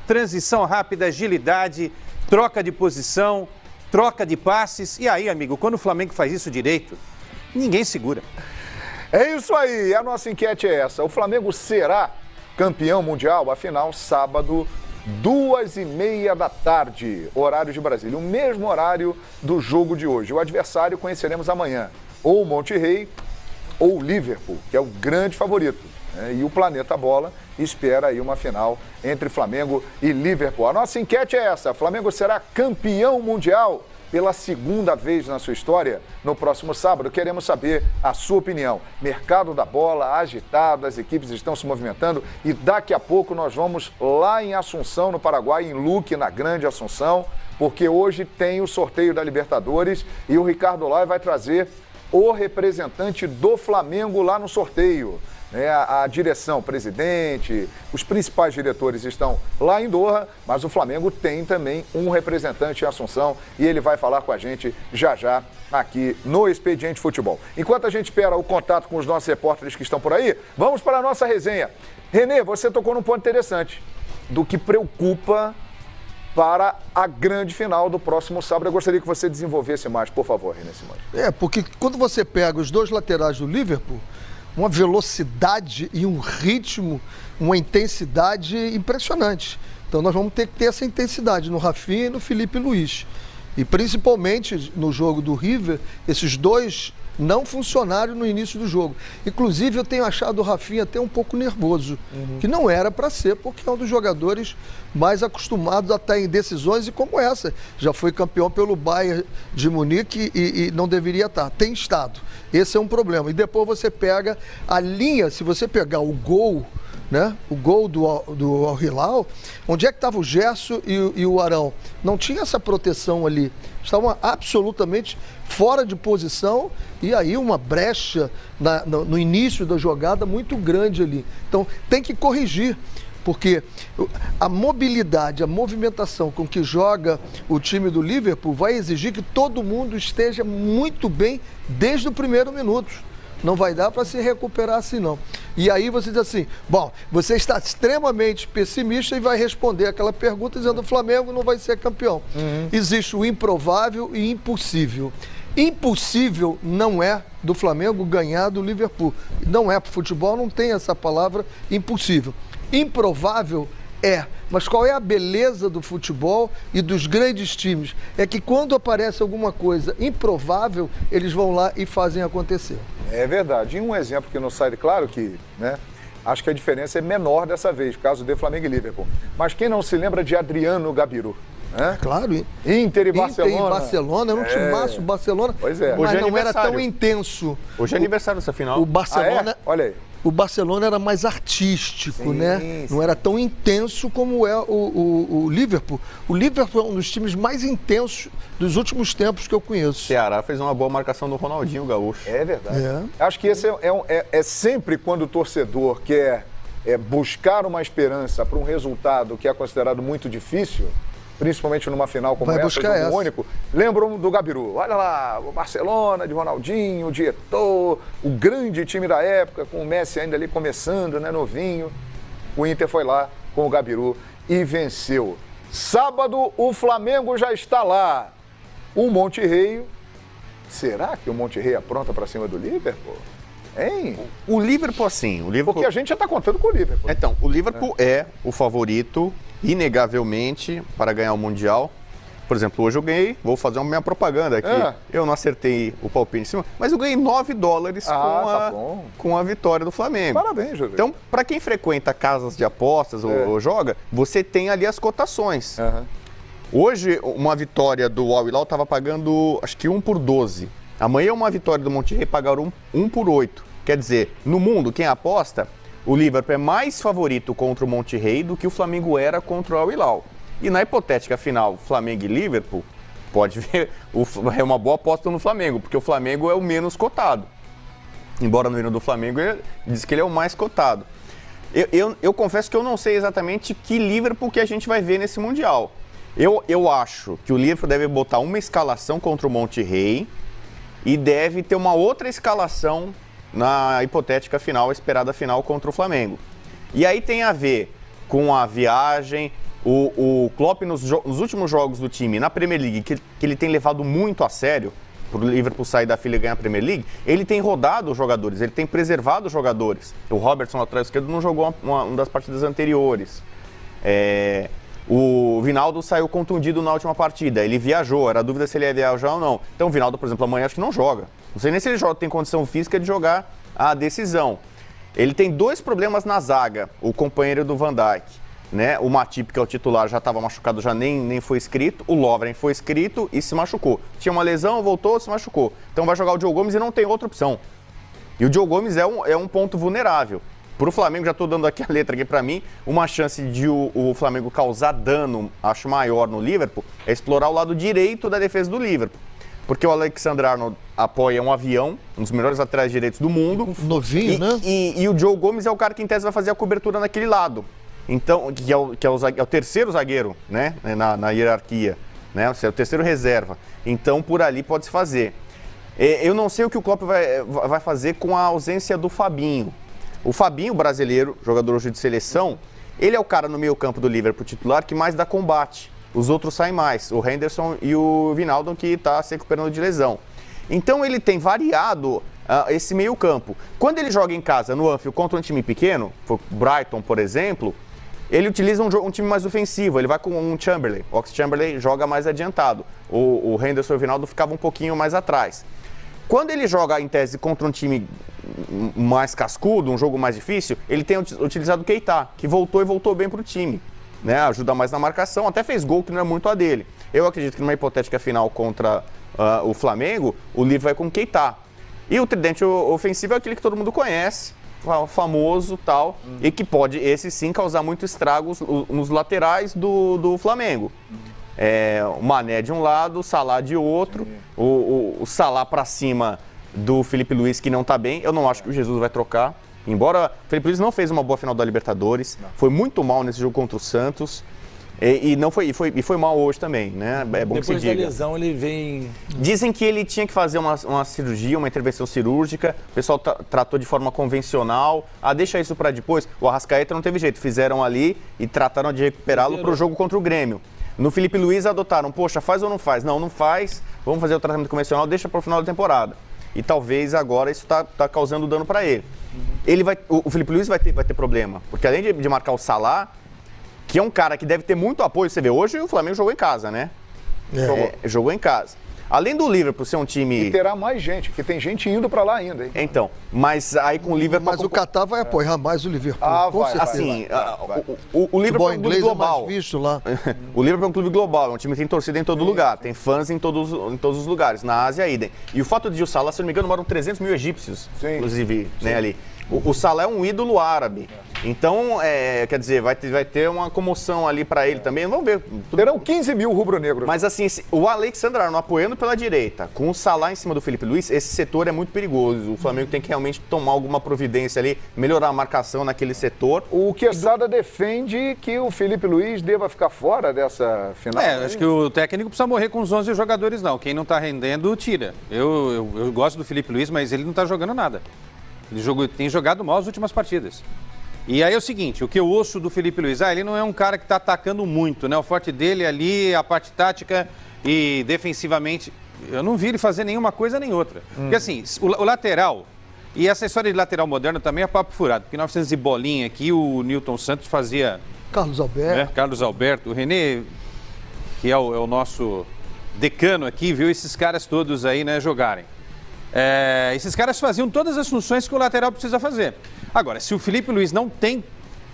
transição rápida, agilidade, troca de posição, troca de passes. E aí, amigo, quando o Flamengo faz isso direito, ninguém segura. É isso aí, a nossa enquete é essa. O Flamengo será campeão mundial? Afinal, sábado, 2h30 da tarde, horário de Brasília. O mesmo horário do jogo de hoje. O adversário conheceremos amanhã. Ou o Monterrey ou o Liverpool, que é o grande favorito. E o Planeta Bola espera aí uma final entre Flamengo e Liverpool. A nossa enquete é essa. Flamengo será campeão mundial pela segunda vez na sua história? No próximo sábado, queremos saber a sua opinião. Mercado da bola agitado, as equipes estão se movimentando e daqui a pouco nós vamos lá em Assunção, no Paraguai, em Luque, na Grande Assunção, porque hoje tem o sorteio da Libertadores e o Ricardo Lai vai trazer o representante do Flamengo lá no sorteio. A direção, o presidente, os principais diretores estão lá em Doha, mas o Flamengo tem também um representante em Assunção e ele vai falar com a gente já aqui no Expediente Futebol. Enquanto a gente espera o contato com os nossos repórteres que estão por aí, vamos para a nossa resenha. Renê, você tocou num ponto interessante do que preocupa para a grande final do próximo sábado. Eu gostaria que você desenvolvesse mais, por favor, Renê Simões. Porque quando você pega os dois laterais do Liverpool, uma velocidade e um ritmo, uma intensidade impressionante. Então nós vamos ter que ter essa intensidade no Rafinha e no Felipe Luiz. E principalmente no jogo do River, esses dois não funcionaram no início do jogo. Inclusive eu tenho achado o Rafinha até um pouco nervoso, que não era para ser, porque é um dos jogadores mais acostumados a estar em decisões e como essa. Já foi campeão pelo Bayern de Munique e não deveria estar. Tem estado. Esse é um problema. E depois você pega a linha, se você pegar o gol, né? O gol do Al Hilal, onde é que estava o Gerson e o Arão? Não tinha essa proteção ali. Estavam absolutamente fora de posição e aí uma brecha no início da jogada muito grande ali. Então tem que corrigir, porque a mobilidade, a movimentação com que joga o time do Liverpool vai exigir que todo mundo esteja muito bem desde o primeiro minuto. Não vai dar para se recuperar assim, não. E aí você diz assim, bom, você está extremamente pessimista e vai responder aquela pergunta dizendo que o Flamengo não vai ser campeão. Existe o improvável e impossível. Impossível não é do Flamengo ganhar do Liverpool. Não é, para o futebol não tem essa palavra impossível. Improvável é, mas qual é a beleza do futebol e dos grandes times? É que quando aparece alguma coisa improvável, eles vão lá e fazem acontecer. É verdade. E um exemplo que não sai claro que, né, acho que a diferença é menor dessa vez, caso de Flamengo e Liverpool. Mas quem não se lembra de Adriano Gabiru? Claro. Inter e Barcelona. Inter e Barcelona, era um timaço Barcelona, pois é. Mas não era tão intenso. Hoje é aniversário dessa final. O Barcelona, olha aí. O Barcelona era mais artístico, né? Sim. Não era tão intenso como é o Liverpool. O Liverpool é um dos times mais intensos dos últimos tempos que eu conheço. O Ceará fez uma boa marcação do Ronaldinho Gaúcho. É verdade. Acho que esse é sempre quando o torcedor quer buscar uma esperança para um resultado que é considerado muito difícil, principalmente numa final como essa, jogo único. Lembram do Gabiru? Olha lá, o Barcelona de Ronaldinho, de Eto'o, o grande time da época, com o Messi ainda ali começando, né, novinho. O Inter foi lá com o Gabiru e venceu. Sábado, o Flamengo já está lá. O Monterrey, será que o Monterrey apronta para cima do Liverpool? Hein? O Liverpool, assim, Porque a gente já está contando com o Liverpool. Então, o Liverpool é o favorito, inegavelmente, para ganhar o Mundial. Por exemplo, hoje eu ganhei, vou fazer uma minha propaganda aqui. Eu não acertei o palpite em cima, mas eu ganhei $9 com a vitória do Flamengo. Parabéns, Júlio. Então, para quem frequenta casas de apostas ou joga, você tem ali as cotações. Hoje, uma vitória do Al Hilal estava pagando, acho que 1 por 12. Amanhã, uma vitória do Monterrey pagaram 1 por 8. Quer dizer, no mundo, quem aposta, o Liverpool é mais favorito contra o Monterrey do que o Flamengo era contra o Al Hilal. E na hipotética final, Flamengo e Liverpool, pode ver, é uma boa aposta no Flamengo, porque o Flamengo é o menos cotado. Embora no hino do Flamengo, ele diz que ele é o mais cotado. Eu confesso que eu não sei exatamente que Liverpool que a gente vai ver nesse Mundial. Eu acho que o Liverpool deve botar uma escalação contra o Monterrey e deve ter uma outra escalação na hipotética final, esperada final contra o Flamengo. E aí tem a ver com a viagem, O Klopp, nos últimos jogos do time na Premier League, que ele tem levado muito a sério, para o Liverpool sair da fila e ganhar a Premier League, ele tem rodado os jogadores, ele tem preservado os jogadores. O Robertson, lateral esquerdo, não jogou uma das partidas anteriores. O Vinaldo saiu contundido na última partida, ele viajou, era dúvida se ele ia viajar ou não. Então o Vinaldo, por exemplo, amanhã acho que não joga. Não sei nem se ele tem condição física de jogar a decisão. Ele tem 2 problemas na zaga, o companheiro do Van Dijk. Né? O Matip, que é o titular, já estava machucado, já nem foi inscrito. O Lovren foi inscrito e se machucou. Tinha uma lesão, voltou, se machucou. Então vai jogar o Diogo Gomes e não tem outra opção. E o Diogo Gomes é um ponto vulnerável. Para o Flamengo, já estou dando aqui a letra aqui para mim, uma chance de o Flamengo causar dano, acho maior no Liverpool, é explorar o lado direito da defesa do Liverpool. Porque o Alexander-Arnold apoia um avião, um dos melhores laterais direitos do mundo. Novinho, né? E o Diogo Gomes é o cara que, em tese, vai fazer a cobertura naquele lado. Então, que é o terceiro zagueiro, né, na hierarquia, né, é o terceiro reserva. Então, por ali pode-se fazer. Eu não sei o que o Klopp vai fazer com a ausência do Fabinho. O Fabinho, brasileiro, jogador hoje de seleção, ele é o cara no meio campo do Liverpool titular que mais dá combate. Os outros saem mais, o Henderson e o Wijnaldum, que está se recuperando de lesão. Então, ele tem variado esse meio campo. Quando ele joga em casa, no Anfield, contra um time pequeno, Brighton, por exemplo, ele utiliza um time mais ofensivo, ele vai com um Chamberlain. O Oxlade-Chamberlain joga mais adiantado. O Henderson e o Wijnaldum ficavam um pouquinho mais atrás. Quando ele joga, em tese, contra um time mais cascudo, um jogo mais difícil, ele tem utilizado o Keita, que voltou bem para o time. Né? Ajuda mais na marcação, até fez gol, que não é muito a dele. Eu acredito que numa hipotética final contra o Flamengo, o Liverpool vai com o Keita. E o tridente ofensivo é aquele que todo mundo conhece, famoso tal, e que pode, esse sim, causar muito estragos nos laterais do Flamengo. O Mané de um lado, o Salah de outro, o Salah para cima do Felipe Luiz, que não está bem. Eu não acho que o Jesus vai trocar, embora o Felipe Luiz não fez uma boa final da Libertadores, foi muito mal nesse jogo contra o Santos. E foi mal hoje também, né? É bom que se diga. Depois da lesão ele vem... Dizem que ele tinha que fazer uma cirurgia, uma intervenção cirúrgica, o pessoal tratou de forma convencional. Deixa isso para depois. O Arrascaeta não teve jeito, fizeram ali e trataram de recuperá-lo para o jogo contra o Grêmio. No Felipe Luiz adotaram, poxa, faz ou não faz? Não faz, vamos fazer o tratamento convencional, deixa para o final da temporada. E talvez agora isso tá causando dano para ele. O Felipe Luiz vai ter problema, porque além de marcar o Salah, que é um cara que deve ter muito apoio. Você vê, hoje o Flamengo jogou em casa, né? Jogou em casa. Além do Liverpool ser um time... E terá mais gente, porque tem gente indo para lá ainda, hein? Então, mas aí com o Liverpool... Mas o Qatar vai apoiar mais o Liverpool, com certeza. Assim, o Liverpool é um clube global. Mais visto lá. O Liverpool é um clube global, é um time que tem torcida em todo lugar, tem fãs em todos os lugares, na Ásia, idem. E o fato de o Salah, se não me engano, moram 300 mil egípcios, inclusive, né, ali. O Salah é um ídolo árabe. Então, quer dizer, vai ter uma comoção ali para ele também. Vamos ver. Terão 15 mil rubro-negros. Mas assim, o Alexander-Arnold apoiando pela direita, com o Salah em cima do Felipe Luiz, esse setor é muito perigoso. O Flamengo tem que realmente tomar alguma providência ali, melhorar a marcação naquele setor. O Quesada defende que o Felipe Luiz deva ficar fora dessa final. Acho que o técnico precisa morrer com os 11 jogadores, não. Quem não está rendendo, tira. Eu gosto do Felipe Luiz, mas ele não está jogando nada. Ele tem jogado mal as últimas partidas. E aí é o seguinte, o que eu ouço do Felipe Luiz, ele não é um cara que está atacando muito, né? O forte dele ali é a parte tática e defensivamente, eu não vi ele fazer nenhuma coisa nem outra. Porque assim, o lateral, e essa história de lateral moderno também é papo furado, porque 900 de bolinha aqui, o Newton Santos fazia... Carlos Alberto. Né? Carlos Alberto, o René, que é o nosso decano aqui, viu esses caras todos aí, né, jogarem. Esses caras faziam todas as funções que o lateral precisa fazer. Agora, se o Felipe Luiz não tem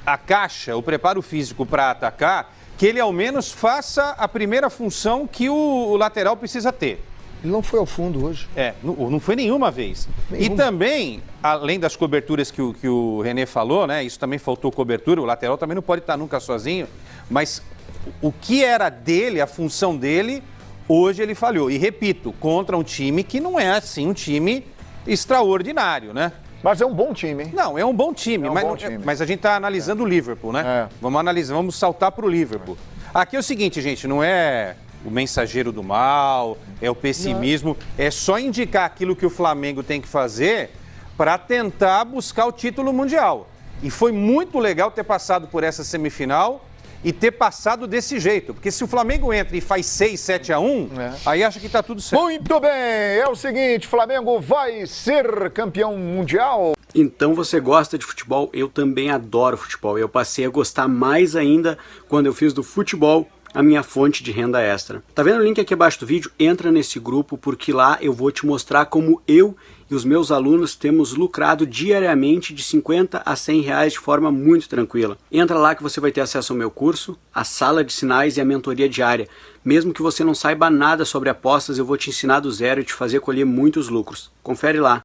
a caixa, o preparo físico para atacar, que ele ao menos faça a primeira função que o lateral precisa ter. Ele não foi ao fundo hoje. Não foi nenhuma vez. E também, além das coberturas que o René falou, né? Isso também faltou cobertura, o lateral também não pode estar nunca sozinho, mas o que era dele, a função dele... Hoje ele falhou. E repito, contra um time que não é assim um time extraordinário, né? Mas é um bom time, hein? Não, é um bom time. Mas a gente está analisando o Liverpool, né? Vamos saltar para o Liverpool. Aqui é o seguinte, gente, não é o mensageiro do mal, é o pessimismo. É só indicar aquilo que o Flamengo tem que fazer para tentar buscar o título mundial. E foi muito legal ter passado por essa semifinal e ter passado desse jeito. Porque se o Flamengo entra e faz 6-7-1, aí acha que tá tudo certo. Muito bem, é o seguinte, Flamengo vai ser campeão mundial. Então você gosta de futebol? Eu também adoro futebol. Eu passei a gostar mais ainda quando eu fiz do futebol a minha fonte de renda extra. Tá vendo o link aqui abaixo do vídeo? Entra nesse grupo porque lá eu vou te mostrar como eu e os meus alunos temos lucrado diariamente de 50 a 100 reais de forma muito tranquila. Entra lá que você vai ter acesso ao meu curso, a sala de sinais e a mentoria diária. Mesmo que você não saiba nada sobre apostas, eu vou te ensinar do zero e te fazer colher muitos lucros. Confere lá.